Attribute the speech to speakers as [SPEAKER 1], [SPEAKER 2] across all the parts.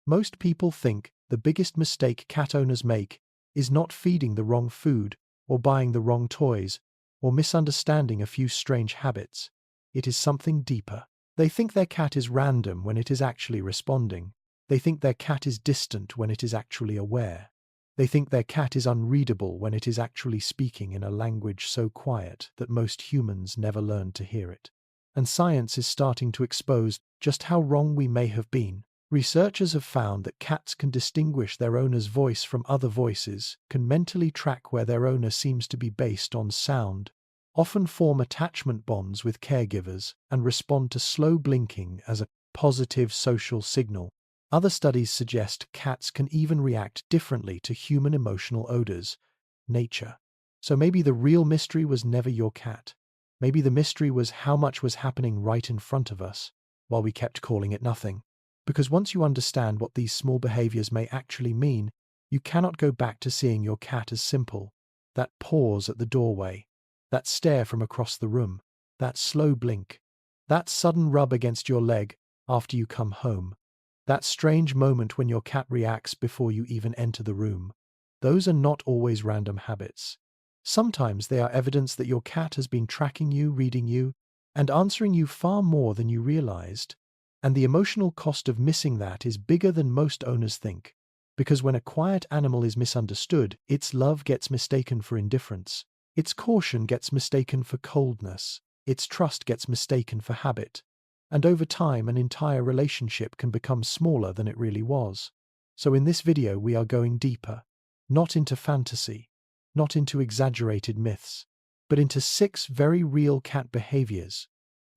[SPEAKER 1] Most people think the biggest mistake cat owners make is not feeding the wrong food, or buying the wrong toys, or misunderstanding a few strange habits. It is something deeper. They think their cat is random when it is actually responding. They think their cat is distant when it is actually aware. They think their cat is unreadable when it is actually speaking in a language so quiet that most humans never learned to hear it. And science is starting to expose just how wrong we may have been. Researchers have found that cats can distinguish their owner's voice from other voices, can mentally track where their owner seems to be based on sound, often form attachment bonds with caregivers, and respond to slow blinking as a positive social signal. Other studies suggest cats can even react differently to human emotional odors. Nature. So maybe the real mystery was never your cat. Maybe the mystery was how much was happening right in front of us, while we kept calling it nothing. Because once you understand what these small behaviors may actually mean, you cannot go back to seeing your cat as simple. That pause at the doorway, that stare from across the room, that slow blink, that sudden rub against your leg after you come home, that strange moment when your cat reacts before you even enter the room. Those are not always random habits. Sometimes they are evidence that your cat has been tracking you, reading you, and answering you far more than you realized. And the emotional cost of missing that is bigger than most owners think. Because when a quiet animal is misunderstood, its love gets mistaken for indifference. Its caution gets mistaken for coldness. Its trust gets mistaken for habit. And over time, an entire relationship can become smaller than it really was. So in this video, we are going deeper. Not into fantasy, not into exaggerated myths, but into 6 very real cat behaviors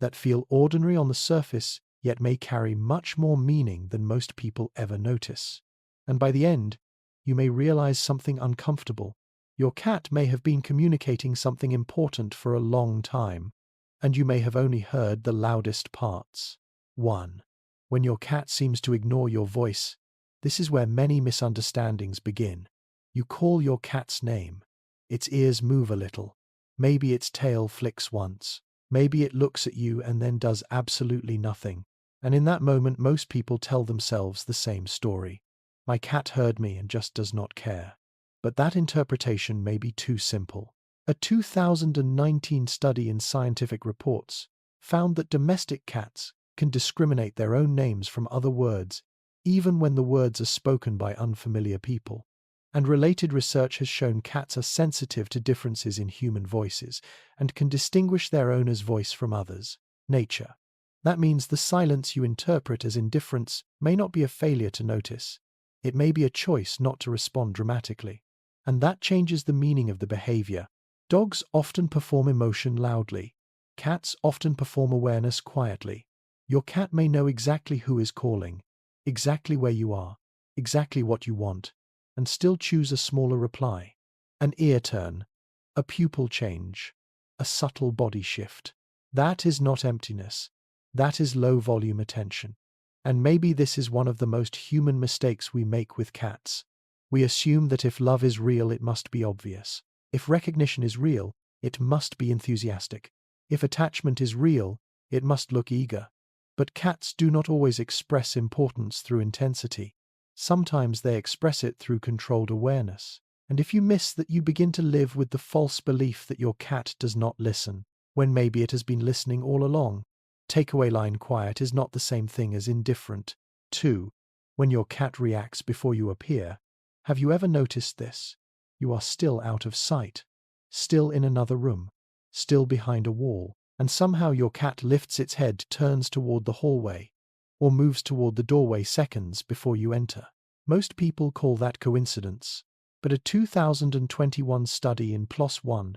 [SPEAKER 1] that feel ordinary on the surface, yet may carry much more meaning than most people ever notice. And by the end, you may realize something uncomfortable. Your cat may have been communicating something important for a long time, and you may have only heard the loudest parts. 1. When your cat seems to ignore your voice, this is where many misunderstandings begin. You call your cat's name. Its ears move a little. Maybe its tail flicks once. Maybe it looks at you and then does absolutely nothing. And in that moment, most people tell themselves the same story. My cat heard me and just does not care. But that interpretation may be too simple. A 2019 study in Scientific Reports found that domestic cats can discriminate their own names from other words, even when the words are spoken by unfamiliar people. And related research has shown cats are sensitive to differences in human voices and can distinguish their owner's voice from others. Nature. That means the silence you interpret as indifference may not be a failure to notice. It may be a choice not to respond dramatically. And that changes the meaning of the behavior. Dogs often perform emotion loudly. Cats often perform awareness quietly. Your cat may know exactly who is calling, exactly where you are, exactly what you want, and still choose a smaller reply. An ear turn, a pupil change, a subtle body shift. That is not emptiness. That is low-volume attention. And maybe this is one of the most human mistakes we make with cats. We assume that if love is real, it must be obvious. If recognition is real, it must be enthusiastic. If attachment is real, it must look eager. But cats do not always express importance through intensity. Sometimes they express it through controlled awareness. And if you miss that, you begin to live with the false belief that your cat does not listen, when maybe it has been listening all along. Takeaway line: quiet is not the same thing as indifferent. 2. When your cat reacts before you appear, have you ever noticed this? You are still out of sight, still in another room, still behind a wall, and somehow your cat lifts its head, turns toward the hallway, or moves toward the doorway seconds before you enter. Most people call that coincidence, but a 2021 study in PLOS ONE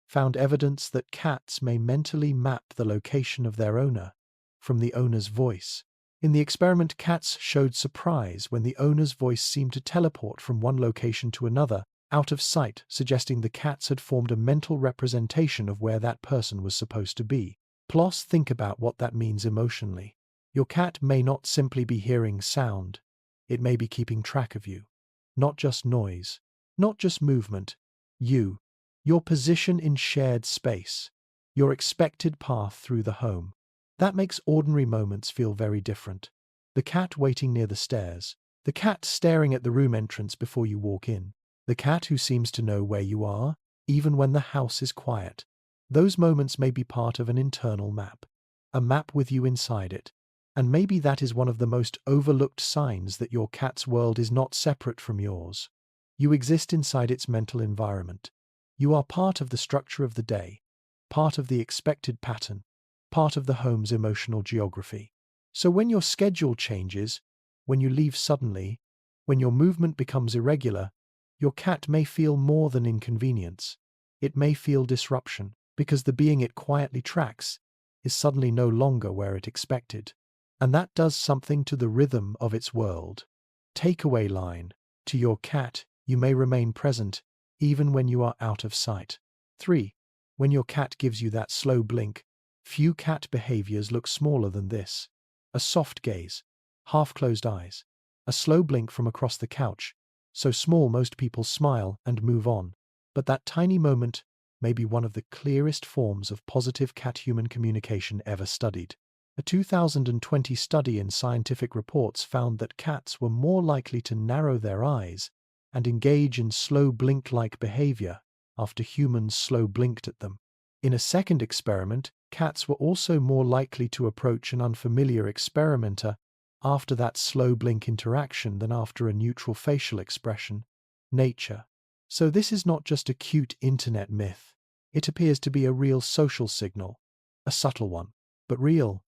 [SPEAKER 1] found evidence that cats may mentally map the location of their owner from the owner's voice. In the experiment, cats showed surprise when the owner's voice seemed to teleport from one location to another, out of sight, suggesting the cats had formed a mental representation of where that person was supposed to be. Plus, think about what that means emotionally. Your cat may not simply be hearing sound, it may be keeping track of you. Not just noise, not just movement, your position in shared space, your expected path through the home. That makes ordinary moments feel very different. The cat waiting near the stairs, The cat staring at the room entrance before you walk in. The cat who seems to know where you are, even when the house is quiet. Those moments may be part of an internal map. A map with you inside it. And maybe that is one of the most overlooked signs that your cat's world is not separate from yours. You exist inside its mental environment. You are part of the structure of the day, part of the expected pattern, part of the home's emotional geography. So when your schedule changes, when you leave suddenly, when your movement becomes irregular, your cat may feel more than inconvenience. It may feel disruption, because the being it quietly tracks is suddenly no longer where it expected. And that does something to the rhythm of its world. Takeaway line. To your cat, you may remain present, even when you are out of sight. 3. When your cat gives you that slow blink, few cat behaviors look smaller than this. A soft gaze, half-closed eyes, a slow blink from across the couch, so small most people smile and move on. But that tiny moment may be one of the clearest forms of positive cat-human communication ever studied. A 2020 study in Scientific Reports found that cats were more likely to narrow their eyes and engage in slow blink-like behavior after humans slow blinked at them. In a second experiment, cats were also more likely to approach an unfamiliar experimenter after that slow blink interaction than after a neutral facial expression. Nature. So this is not just a cute internet myth. It appears to be a real social signal, a subtle one, but real.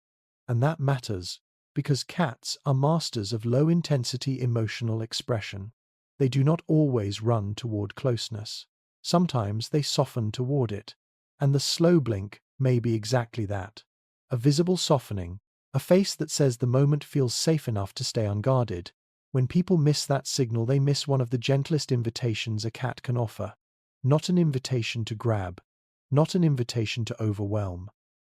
[SPEAKER 1] And that matters, because cats are masters of low-intensity emotional expression. They do not always run toward closeness. Sometimes they soften toward it. And the slow blink may be exactly that. A visible softening, a face that says the moment feels safe enough to stay unguarded. When people miss that signal, they miss one of the gentlest invitations a cat can offer. Not an invitation to grab, not an invitation to overwhelm,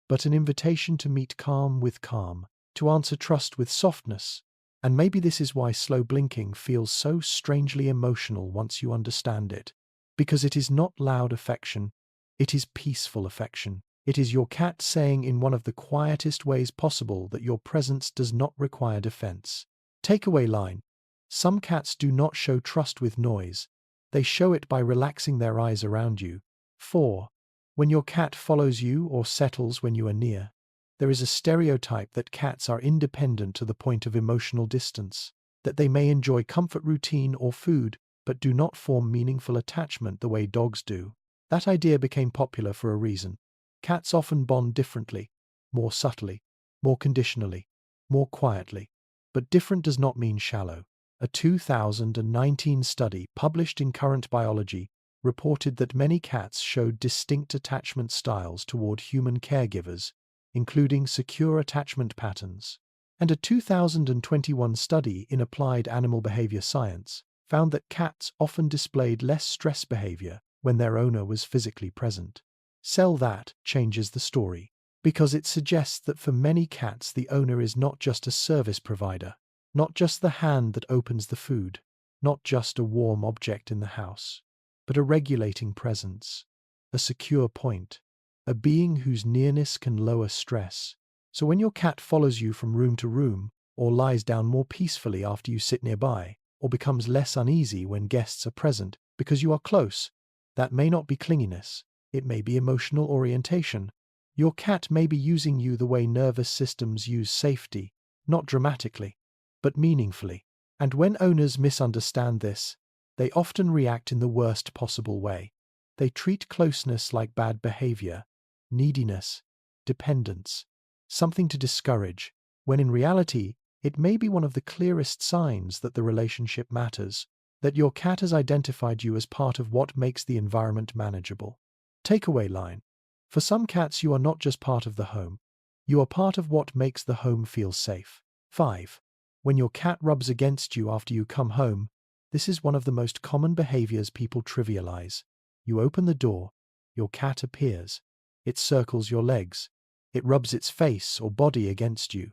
[SPEAKER 1] but an invitation to meet calm with calm, to answer trust with softness. And maybe this is why slow blinking feels so strangely emotional once you understand it. Because it is not loud affection, it is peaceful affection. It is your cat saying in one of the quietest ways possible that your presence does not require defense. Takeaway line. Some cats do not show trust with noise. They show it by relaxing their eyes around you. 4. When your cat follows you or settles when you are near, there is a stereotype that cats are independent to the point of emotional distance, that they may enjoy comfort routine or food, but do not form meaningful attachment the way dogs do. That idea became popular for a reason. Cats often bond differently, more subtly, more conditionally, more quietly. But different does not mean shallow. A 2019 study published in Current Biology reported that many cats showed distinct attachment styles toward human caregivers, including secure attachment patterns. And a 2021 study in Applied Animal Behavior Science found that cats often displayed less stress behavior when their owner was physically present. Sell that changes the story, because it suggests that for many cats the owner is not just a service provider, not just the hand that opens the food, not just a warm object in the house, but a regulating presence, a secure point, a being whose nearness can lower stress. So when your cat follows you from room to room, or lies down more peacefully after you sit nearby, or becomes less uneasy when guests are present because you are close, that may not be clinginess. It may be emotional orientation. Your cat may be using you the way nervous systems use safety, not dramatically, but meaningfully. And when owners misunderstand this, they often react in the worst possible way. They treat closeness like bad behavior, neediness, dependence, something to discourage, when in reality, it may be one of the clearest signs that the relationship matters, that your cat has identified you as part of what makes the environment manageable. Takeaway line. For some cats, you are not just part of the home. You are part of what makes the home feel safe. 5. When your cat rubs against you after you come home, this is one of the most common behaviors people trivialize. You open the door, your cat appears. It circles your legs. It rubs its face or body against you.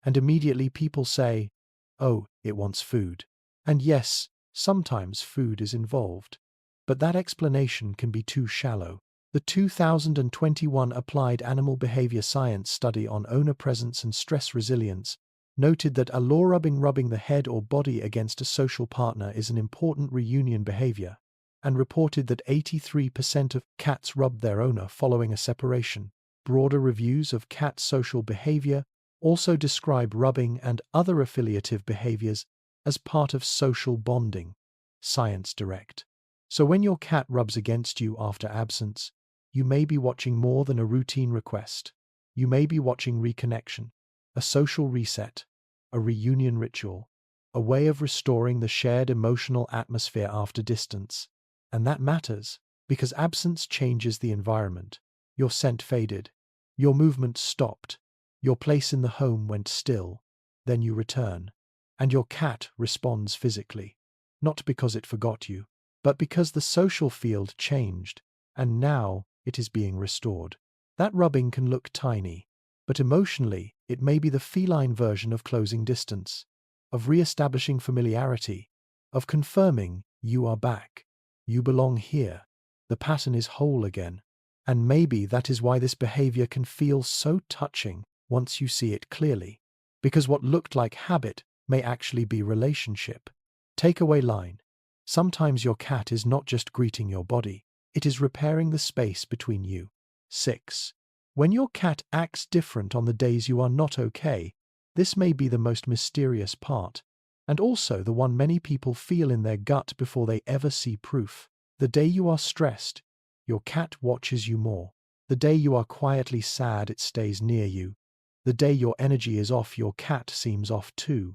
[SPEAKER 1] And immediately people say, "Oh, it wants food." And yes, sometimes food is involved. But that explanation can be too shallow. The 2021 Applied Animal Behavior Science study on owner presence and stress resilience noted that allure rubbing the head or body against a social partner is an important reunion behavior, and reported that 83% of cats rubbed their owner following a separation. Broader reviews of cat social behavior also describe rubbing and other affiliative behaviors as part of social bonding. Science Direct. So when your cat rubs against you after absence, you may be watching more than a routine request. You may be watching reconnection, a social reset, a reunion ritual, a way of restoring the shared emotional atmosphere after distance. And that matters, because absence changes the environment. Your scent faded, your movement stopped, your place in the home went still. Then you return, and your cat responds physically, not because it forgot you, but because the social field changed, and now it is being restored. That rubbing can look tiny, but emotionally it may be the feline version of closing distance, of re-establishing familiarity, of confirming you are back, you belong here, the pattern is whole again. And maybe that is why this behavior can feel so touching once you see it clearly, because what looked like habit may actually be relationship. Takeaway line. Sometimes your cat is not just greeting your body, it is repairing the space between you. 6. When your cat acts different on the days you are not okay, this may be the most mysterious part, and also the one many people feel in their gut before they ever see proof. The day you are stressed, your cat watches you more. The day you are quietly sad, it stays near you. The day your energy is off, your cat seems off too.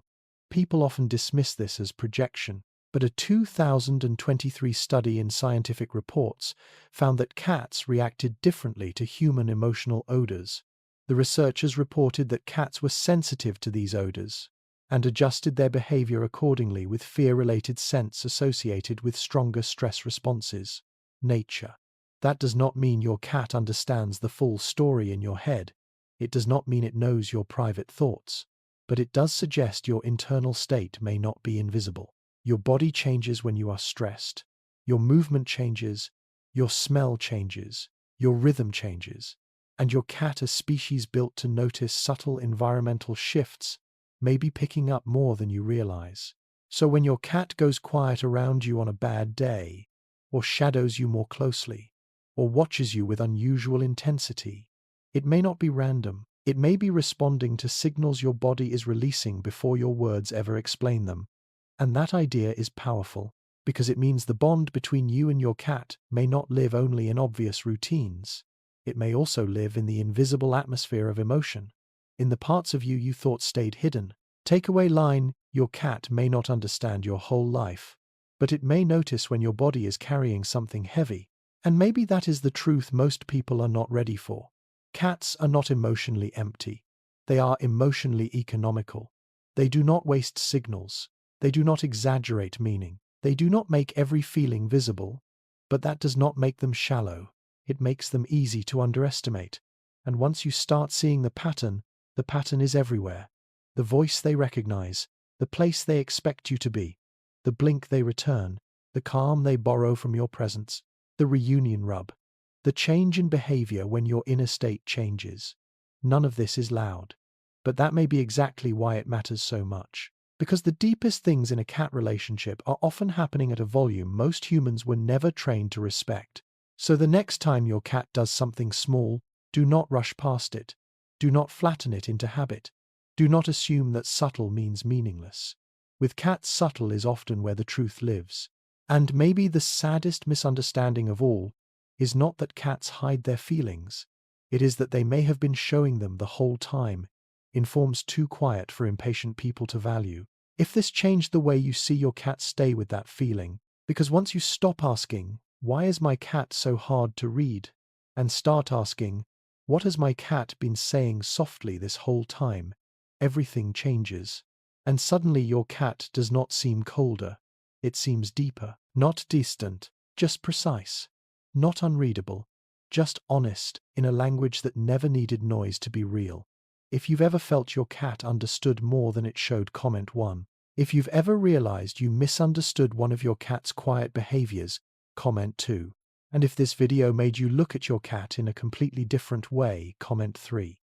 [SPEAKER 1] People often dismiss this as projection, but a 2023 study in Scientific Reports found that cats reacted differently to human emotional odors. The researchers reported that cats were sensitive to these odors and adjusted their behavior accordingly, with fear-related scents associated with stronger stress responses. Nature. That does not mean your cat understands the full story in your head. It does not mean it knows your private thoughts. But it does suggest your internal state may not be invisible. Your body changes when you are stressed. Your movement changes. Your smell changes. Your rhythm changes. And your cat, a species built to notice subtle environmental shifts, may be picking up more than you realize. So when your cat goes quiet around you on a bad day, or shadows you more closely, or watches you with unusual intensity, it may not be random. It may be responding to signals your body is releasing before your words ever explain them. And that idea is powerful, because it means the bond between you and your cat may not live only in obvious routines. It may also live in the invisible atmosphere of emotion, in the parts of you thought stayed hidden. Takeaway line: your cat may not understand your whole life, but it may notice when your body is carrying something heavy. And maybe that is the truth most people are not ready for. Cats are not emotionally empty. They are emotionally economical. They do not waste signals. They do not exaggerate meaning. They do not make every feeling visible. But that does not make them shallow. It makes them easy to underestimate. And once you start seeing the pattern is everywhere. The voice they recognize, the place they expect you to be, the blink they return, the calm they borrow from your presence, the reunion rub, the change in behavior when your inner state changes. None of this is loud, but that may be exactly why it matters so much. Because the deepest things in a cat relationship are often happening at a volume most humans were never trained to respect. So the next time your cat does something small, do not rush past it. Do not flatten it into habit. Do not assume that subtle means meaningless. With cats, subtle is often where the truth lives. And maybe the saddest misunderstanding of all is not that cats hide their feelings. It is that they may have been showing them the whole time, in forms too quiet for impatient people to value. If this changed the way you see your cat, stay with that feeling. Because once you stop asking, "Why is my cat so hard to read?" and start asking, "What has my cat been saying softly this whole time?" everything changes. And suddenly your cat does not seem colder. It seems deeper, not distant, just precise, not unreadable, just honest, in a language that never needed noise to be real. If you've ever felt your cat understood more than it showed, comment 1. If you've ever realized you misunderstood one of your cat's quiet behaviors, comment 2. And if this video made you look at your cat in a completely different way, comment 3.